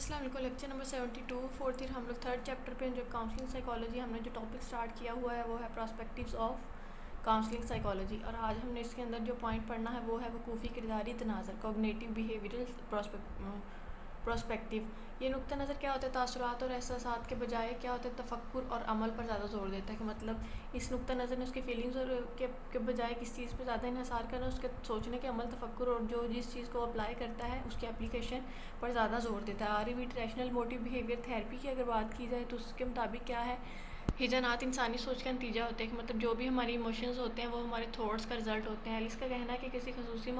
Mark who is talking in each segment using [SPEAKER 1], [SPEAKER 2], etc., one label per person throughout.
[SPEAKER 1] السلام علیکم۔ Lecture number 72 fourth year ہم لوگ تھرڈ چیپٹر پہ جو کاؤنسلنگ سائیکالوجی ہم نے جو ٹاپک سٹارٹ کیا ہوا ہے وہ ہے پراسپیکٹیوز آف کاؤنسلنگ سائیکالوجی، اور آج ہم نے اس کے اندر جو پوائنٹ پڑھنا ہے وہ ہے وقوفی کرداری تناظر کوگنیٹیو بیہیویئرل پراسپیکٹیو۔ یہ نقطہ نظر کیا ہوتا ہے؟ تاثرات اور احساسات کے بجائے کیا ہوتا ہے تفکر اور عمل پر زیادہ زور دیتا ہے، کہ مطلب اس نقطہ نظر نے اس کی فیلنگز اور کے بجائے کس چیز پہ زیادہ انحصار کرنا، اس کے سوچنے کے عمل، تفکر اور جو جس چیز کو اپلائی کرتا ہے اس کی اپلیکیشن پر زیادہ زور دیتا ہے۔ REBT rational motive behaviour therapy کی اگر بات کی جائے تو اس کے مطابق کیا ہے، ہجانات انسانی سوچ کا نتیجہ ہوتے ہیں، کہ مطلب جو بھی ہماری ایموشنز ہوتے ہیں وہ ہمارے تھاٹس کا رزلٹ ہوتے ہیں۔ ایلس کا کہنا ہے کہ کسی خصوصی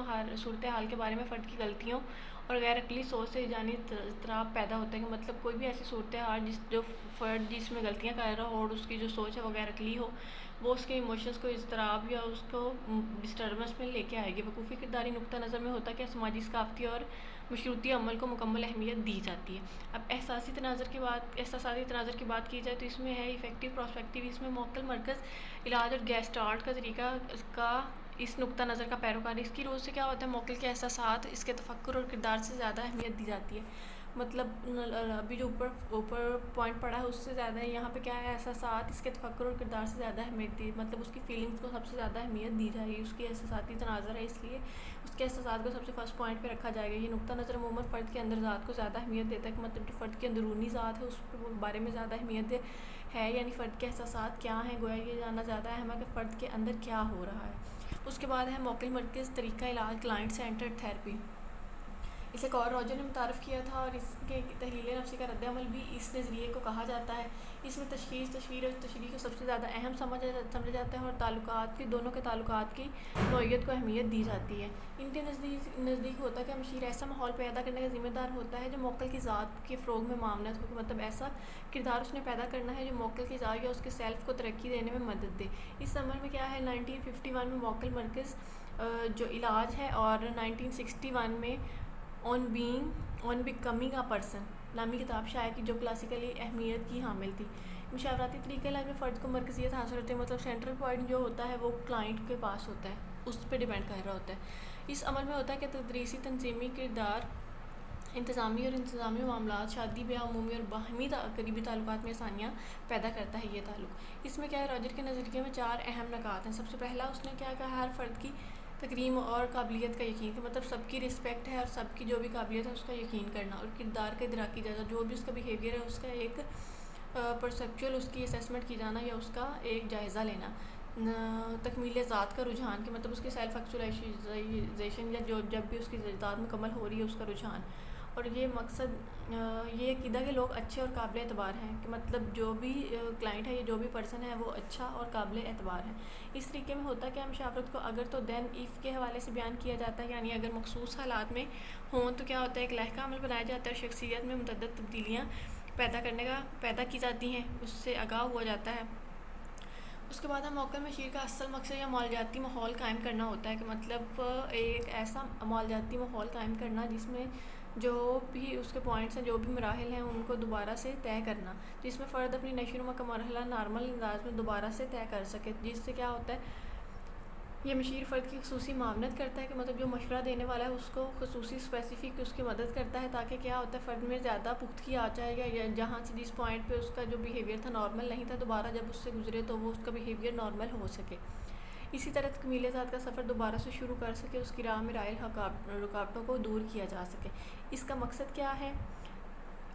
[SPEAKER 1] صورتحال کے بارے میں فرد کی غلطیوں اور غیر عقلی سوچ سے ہجانی اضطراب پیدا ہوتا ہے، کہ مطلب کوئی بھی ایسی صورتحال جو فرد جس میں غلطیاں کر رہا ہو اور اس کی جو سوچ ہے وہ غیر عقلی ہو، وہ اس کے ایموشنز کو اضطراب یا اس کو ڈسٹربنس میں لے کے آئے گی۔ وقوفی کرداری نقطہ نظر میں ہوتا ہے کہ سماجی ثقافتی اور مشروطی عمل کو مکمل اہمیت دی جاتی ہے۔ اب احساساتی تناظر کی بات کی جائے تو اس میں ہے افیکٹو پراسپیکٹیو، اس میں موکل مرکز علاج اور گیسٹالٹ کا طریقہ کا اس نقطہ نظر کا پیروکار۔ اس کی روز سے کیا ہوتا ہے، موکل کے احساسات اس کے تفکر اور کردار سے زیادہ اہمیت دی جاتی ہے۔ مطلب ابھی جو اوپر پوائنٹ پڑا ہے اس سے زیادہ ہے یہاں پہ کیا ہے، احساسات اس کے تفکر اور کردار سے زیادہ اہمیت دی، مطلب اس کی فیلنگز کو سب سے زیادہ اہمیت دی جائے گی۔ اس کی احساساتی تناظر ہے اس لیے اس کے احساسات کو سب سے فرسٹ پوائنٹ پہ رکھا جائے گا۔ یہ نقطہ نظر عموماً فرد کے اندر ذات کو زیادہ اہمیت دیتا ہے، کہ مطلب جو فرد کی اندرونی ذات ہے اس کے بارے میں زیادہ اہمیت ہے، یعنی فرد کے احساسات کیا ہیں، گویا یہ جاننا زیادہ اہم ہے کہ فرد کے اندر کیا ہو رہا ہے۔ اس کے بعد ہے موکل مرکز طریقہ علاج کلائنٹ سینٹرڈ تھیراپی۔ اسے کارل راجر نے متعارف کیا تھا اور اس کے تحلیل نفسی کا رد عمل بھی اس نظریے کو کہا جاتا ہے۔ اس میں تشخیص، تشہیر اور تشریح کو سب سے زیادہ اہم سمجھا جاتا ہے، اور دونوں کے تعلقات کی نوعیت کو اہمیت دی جاتی ہے۔ ان کے نزدیک ہوتا ہے کہ مشیر ایسا ماحول پیدا کرنے کا ذمہ دار ہوتا ہے جو موکل کی ذات کے فروغ میں معاونت ہو، کہ مطلب ایسا کردار اس نے پیدا کرنا ہے جو موکل کی ذات یا اس کے سیلف کو ترقی دینے میں مدد دے۔ اس عمل میں کیا ہے، 1951 میں موکل مرکز جو علاج ہے، اور 1961 میں آن بیکمنگ اے پرسن نامی کتاب شائع کی جو کلاسیکلی اہمیت کی حامل تھی۔ مشاورتی طریقہ علاج میں فرد کو مرکزیت حاصل ہوتی ہے، مطلب سینٹرل پوائنٹ جو ہوتا ہے وہ کلائنٹ کے پاس ہوتا ہے، اس پہ ڈیپینڈ کر رہا ہوتا ہے۔ اس عمل میں ہوتا ہے کہ تدریسی، تنظیمی کردار، انتظامی اور انتظامی معاملات، شادی بیاہ، عمومی اور باہمی قریبی تعلقات میں آسانیاں پیدا کرتا ہے یہ تعلق۔ اس میں کیا ہے، راجر کے نظریے میں 4 اہم نکات ہیں۔ سب سے پہلا اس نے کیا کہا، ہر فرد کی تکریم اور قابلیت کا یقین، کہ مطلب سب کی رسپیکٹ ہے اور سب کی جو بھی قابلیت ہے اس کا یقین کرنا، اور کردار کا ادراکی جائزہ، جو بھی اس کا بیہیویئر ہے اس کا ایک پرسیپچول اس کی اسیسمنٹ کی جانا یا اس کا ایک جائزہ لینا۔ تکمیل ذات کا رجحان، کہ مطلب اس کی سیلف ایکچولائزیشن یا جب بھی اس کی ذات مکمل ہو رہی ہے اس کا رجحان، اور یہ مقصد یہ عقیدہ کہ لوگ اچھے اور قابل اعتبار ہیں، کہ مطلب جو بھی کلائنٹ ہے یا جو بھی پرسن ہے وہ اچھا اور قابل اعتبار ہے۔ اس طریقے میں ہوتا ہے کہ مشاورت کو اگر تو دین ایف کے حوالے سے بیان کیا جاتا ہے، یعنی اگر مخصوص حالات میں ہوں تو کیا ہوتا ہے، ایک لائحہ عمل بنایا جاتا ہے، شخصیت میں متعدد تبدیلیاں پیدا کی جاتی ہیں، اس سے آگاہ ہوا جاتا ہے۔ اس کے بعد ہم موکل مشیر کا اصل مقصد یا معالجاتی ماحول قائم کرنا ہوتا ہے، کہ مطلب ایک ایسا معالجاتی ماحول قائم کرنا جس میں جو بھی اس کے پوائنٹس ہیں، جو بھی مراحل ہیں ان کو دوبارہ سے طے کرنا، جس میں فرد اپنی نشو و نما کا مرحلہ نارمل انداز میں دوبارہ سے طے کر سکے، جس سے کیا ہوتا ہے، یہ مشیر فرد کی خصوصی معاونت کرتا ہے، کہ مطلب جو مشورہ دینے والا ہے اس کو خصوصی اسپیسیفک اس کی مدد کرتا ہے، تاکہ کیا ہوتا ہے فرد میں زیادہ پختگی آ جائے گا، یا جہاں سے جس پوائنٹ پہ اس کا جو بیہیویئر تھا نارمل نہیں تھا، دوبارہ جب اس سے گزرے تو وہ اس کا بیہیویئر نارمل ہو سکے۔ اسی طرح تکمیل ذات کا سفر دوبارہ سے شروع کر سکے، اس کی راہ میں رائل رکاوٹوں کو دور کیا جا سکے۔ اس کا مقصد کیا ہے،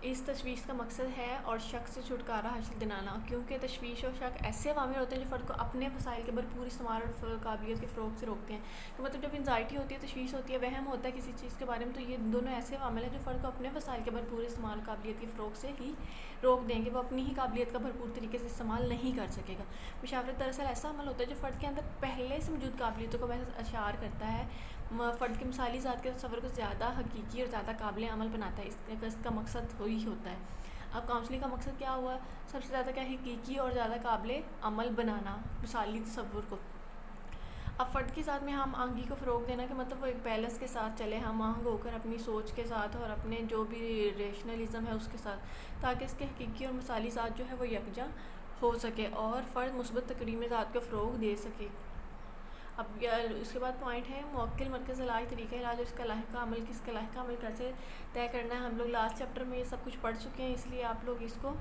[SPEAKER 1] اس تشویش کا مقصد ہے اور شک سے چھٹکارا حاصل دلانا، کیونکہ تشویش اور شک ایسے عوامل ہوتے ہیں جو فرد کو اپنے وسائل کے بھرپور استعمال اور قابلیت کے فروغ سے روکتے ہیں، کہ مطلب جب انزائٹی ہوتی ہے، تشویش ہوتی ہے، وہم ہوتا ہے کسی چیز کے بارے میں، تو یہ دونوں ایسے عوامل ہیں جو فرد کو اپنے وسائل کے بھرپور استعمال قابلیت کے فروغ سے ہی روک دیں گے، وہ اپنی ہی قابلیت کا بھرپور طریقے سے استعمال نہیں کر سکے گا۔ مشاورت دراصل ایسا عمل ہوتا ہے جو فرد کے اندر پہلے سے موجود قابلیتوں کو محض اشعار کرتا ہے، فرد کی مثالی ذات کے تصور کو زیادہ حقیقی اور زیادہ قابل عمل بناتا ہے، اس کا مقصد وہی ہوتا ہے۔ اب کاؤنسلنگ کا مقصد کیا ہوا، سب سے زیادہ کیا حقیقی اور زیادہ قابل عمل بنانا مثالی تصور کو۔ اب فرد کی ذات میں ہم آہنگی کو فروغ دینا، کہ مطلب وہ ایک بیلنس کے ساتھ چلے، ہم آہنگ ہو کر اپنی سوچ کے ساتھ اور اپنے جو بھی ریشنلزم ہے اس کے ساتھ، تاکہ اس کے حقیقی اور مثالی ذات جو ہے وہ یکجا ہو سکے اور فرد مثبت تکریم ذات کو فروغ دے سکے۔ اب اس کے بعد پوائنٹ ہے موکل مرکز علاج، طریقہ علاج اور اس کا لاحقہ عمل، کس کا لاحقہ عمل کیسے طے کرنا ہے. ہم لوگ لاسٹ چیپٹر میں یہ سب کچھ پڑھ چکے ہیں، اس لیے آپ لوگ اس کو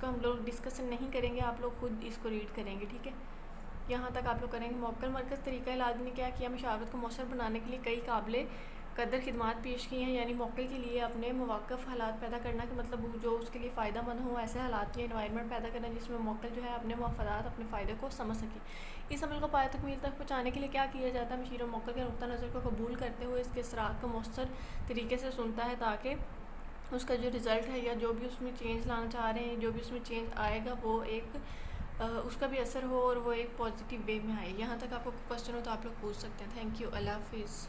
[SPEAKER 1] ہم لوگ ڈسکشن نہیں کریں گے، آپ لوگ خود اس کو ریڈ کریں گے. ٹھیک ہے، یہاں تک آپ لوگ کریں گے. موکل مرکز طریقہ علاج نے کیا کیا؟ مشاورت کو مؤثر بنانے کے لیے کئی قابل قدر خدمات پیش کی ہیں. یعنی موکل کے لیے اپنے مواقف حالات پیدا کرنا، کہ مطلب جو اس کے لیے فائدہ مند ہوں ایسے حالات یا انوائرمنٹ پیدا کرنا جس میں موکل جو ہے اپنے مفادات، اپنے فائدے کو سمجھ سکے. اس عمل کو پایہ تکمیل تک پہنچانے کے لیے کیا کیا جاتا ہے؟ مشیر و موکل کے نقطہ نظر کو قبول کرتے ہوئے اس کے اثرات کو مؤثر طریقے سے سنتا ہے، تاکہ اس کا جو رزلٹ ہے یا جو بھی اس میں چینج لانا چاہ رہے ہیں، جو بھی اس میں چینج آئے گا وہ ایک اس کا بھی اثر ہو اور وہ ایک پازیٹیو وے میں آئے. یہاں تک آپ کو کوشچن ہو تو آپ لوگ پوچھ سکتے ہیں. تھینک یو، اللہ حافظ.